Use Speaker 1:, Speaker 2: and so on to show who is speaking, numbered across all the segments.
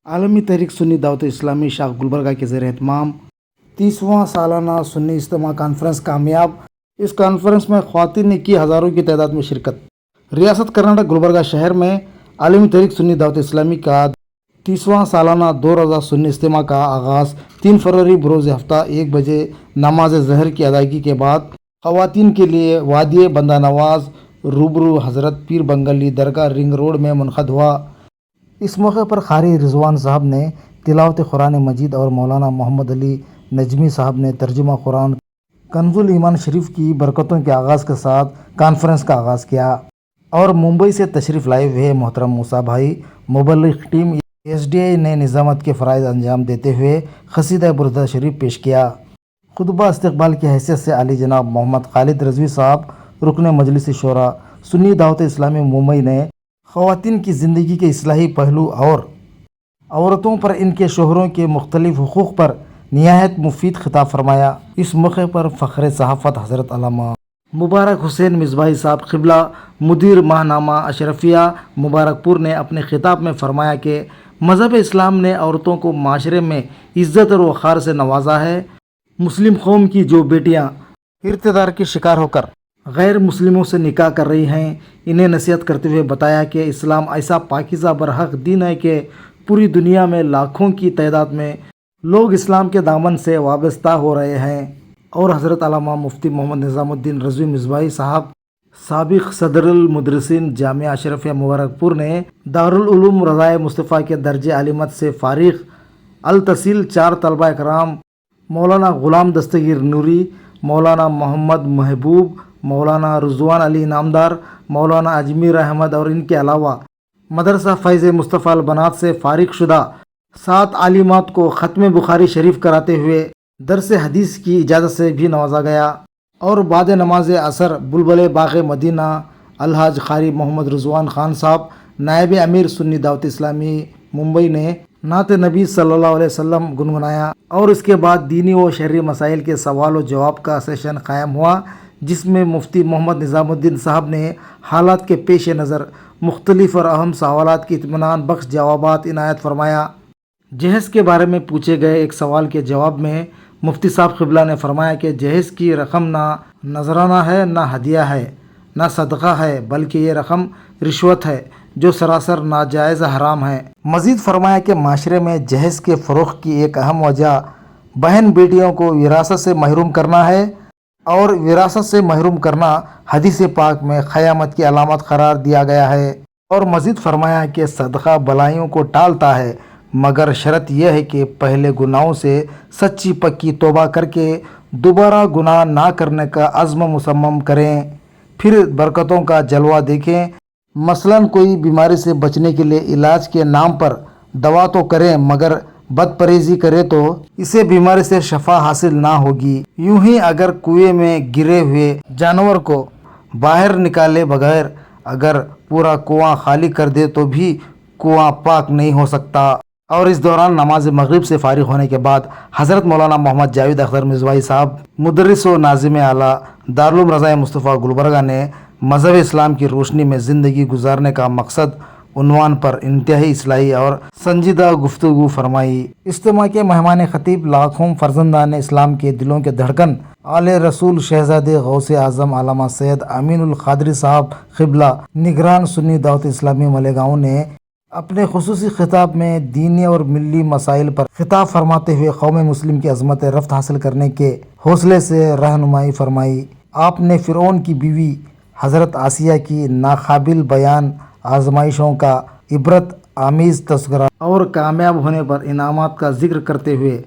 Speaker 1: عالمی تحریک سنی دعوت اسلامی شاخ گلبرگہ کے زیر اہتمام 30واں سالانہ سنی اجتماع کانفرنس کامیاب۔ اس کانفرنس میں خواتین نے کی ہزاروں کی تعداد میں شرکت۔ ریاست کرناٹک گلبرگہ شہر میں عالمی تحریک سنی دعوت اسلامی کا 30واں سالانہ 2 روزہ سنی اجتماع کا آغاز 3 فروری بروز ہفتہ 1 بجے نماز ظہر کی ادائیگی کے بعد خواتین کے لیے وادی بندہ نواز روبرو حضرت پیر بنگلی درگاہ رنگ روڈ میں منعقد ہوا۔ اس موقع پر قاری رضوان صاحب نے تلاوت قرآن مجید اور مولانا محمد علی نجمی صاحب نے ترجمہ قرآن کنز الایمان شریف کی برکتوں کے آغاز کے ساتھ کانفرنس کا آغاز کیا اور ممبئی سے تشریف لائے ہوئے محترم موسیٰ بھائی مبلغ ٹیم SDI نے نظامت کے فرائض انجام دیتے ہوئے قصیدہ بردہ شریف پیش کیا۔ خطبہ استقبال کی حیثیت سے علی جناب محمد خالد رضوی صاحب رکن مجلس شورا سنی دعوت اسلامی ممبئی نے خواتین کی زندگی کے اصلاحی پہلو اور عورتوں پر ان کے شوہروں کے مختلف حقوق پر نہایت مفید خطاب فرمایا۔ اس موقع پر فخر صحافت حضرت علامہ مبارک حسین مصباحی صاحب قبلہ مدیر ماہنامہ اشرفیہ مبارک پور نے اپنے خطاب میں فرمایا کہ مذہب اسلام نے عورتوں کو معاشرے میں عزت اور وقار سے نوازا ہے۔ مسلم قوم کی جو بیٹیاں ارتدار کی شکار ہو کر غیر مسلموں سے نکاح کر رہی ہیں، انہیں نصیحت کرتے ہوئے بتایا کہ اسلام ایسا پاکیزہ برحق دین ہے کہ پوری دنیا میں لاکھوں کی تعداد میں لوگ اسلام کے دامن سے وابستہ ہو رہے ہیں۔ اور حضرت علامہ مفتی محمد نظام الدین رضوی مصباحی صاحب سابق صدر المدرسین جامعہ اشرفیہ مبارک پور نے دارالعلوم رضائے مصطفیٰ کے درجہ عالمیت سے فارغ التحصیل 4 طلبہ کرام مولانا غلام دستگیر نوری، مولانا محمد محبوب، مولانا رضوان علی نامدار، مولانا اجمیر احمد اور ان کے علاوہ مدرسہ فیض مصطفیٰ البنات سے فارغ شدہ 7 عالمات کو ختم بخاری شریف کراتے ہوئے درس حدیث کی اجازت سے بھی نوازا گیا۔ اور بعد نماز عصر بلبل باغ مدینہ الحاج قاری محمد رضوان خان صاحب نائب امیر سنی دعوت اسلامی ممبئی نے نعت نبی صلی اللہ علیہ وسلم گنگنایا اور اس کے بعد دینی و شرعی مسائل کے سوال و جواب کا سیشن قائم ہوا، جس میں مفتی محمد نظام الدین صاحب نے حالات کے پیش نظر مختلف اور اہم سوالات کی اطمینان بخش جوابات عنایت فرمایا۔ جہیز کے بارے میں پوچھے گئے ایک سوال کے جواب میں مفتی صاحب قبلہ نے فرمایا کہ جہیز کی رقم نہ نذرانہ ہے، نہ ہدیہ ہے، نہ صدقہ ہے، بلکہ یہ رقم رشوت ہے جو سراسر ناجائز حرام ہے۔ مزید فرمایا کہ معاشرے میں جہیز کے فروغ کی ایک اہم وجہ بہن بیٹیوں کو وراثت سے محروم کرنا ہے اور وراثت سے محروم کرنا حدیث پاک میں قیامت کی علامت قرار دیا گیا ہے۔ اور مزید فرمایا کہ صدقہ بلائیوں کو ٹالتا ہے، مگر شرط یہ ہے کہ پہلے گناہوں سے سچی پکی توبہ کر کے دوبارہ گناہ نہ کرنے کا عزم مصمم کریں، پھر برکتوں کا جلوہ دیکھیں۔ مثلا کوئی بیماری سے بچنے کے لیے علاج کے نام پر دوا تو کریں، مگر بد پرہیزی کرے تو اسے بیماری سے شفا حاصل نہ ہوگی۔ یوں ہی اگر کنویں میں گرے ہوئے جانور کو باہر نکالے بغیر اگر پورا کنواں خالی کر دے تو بھی کنواں پاک نہیں ہو سکتا۔ اور اس دوران نماز مغرب سے فارغ ہونے کے بعد حضرت مولانا محمد جاوید اختر مصباحی صاحب مدرس و ناظم اعلیٰ دارالعلوم رضائے مصطفیٰ گلبرگہ نے مذہب اسلام کی روشنی میں زندگی گزارنے کا مقصد عنوان پر انتہائی اصلاحی اور سنجیدہ گفتگو فرمائی۔ اجتماع کے مہمان خطیب لاکھوں فرزندان اسلام کے دلوں کے دھڑکن آل رسول شہزادے غوث اعظم علامہ سید امین القادری صاحب قبلہ نگران سنی دعوت اسلامی مالیگاؤں نے اپنے خصوصی خطاب میں دینی اور ملی مسائل پر خطاب فرماتے ہوئے قوم مسلم کی عظمت رفت حاصل کرنے کے حوصلے سے رہنمائی فرمائی۔ آپ نے فرعون کی بیوی حضرت آسیہ کی ناقابل بیان آزمائشوں کا عبرت آمیز تذکرہ اور کامیاب ہونے پر انعامات کا ذکر کرتے ہوئے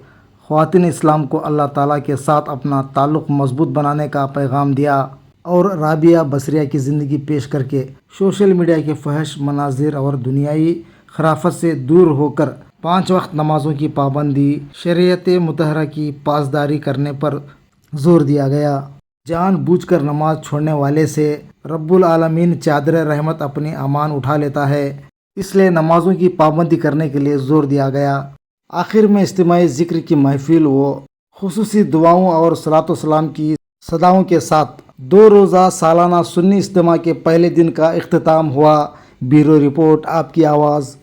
Speaker 1: خواتین اسلام کو اللہ تعالیٰ کے ساتھ اپنا تعلق مضبوط بنانے کا پیغام دیا اور رابعہ بصریہ کی زندگی پیش کر کے سوشل میڈیا کے فحش مناظر اور دنیائی خرافت سے دور ہو کر 5 وقت نمازوں کی پابندی، شریعت مطہرہ کی پاسداری کرنے پر زور دیا گیا۔ جان بوجھ کر نماز چھوڑنے والے سے رب العالمین چادر رحمت اپنی امان اٹھا لیتا ہے، اس لیے نمازوں کی پابندی کرنے کے لیے زور دیا گیا۔ آخر میں اجتماعی ذکر کی محفل و خصوصی دعاؤں اور صلاۃ و سلام کی صداؤں کے ساتھ 2 روزہ سالانہ سنی اجتماع کے پہلے دن کا اختتام ہوا۔ بیورو رپورٹ، آپ کی آواز۔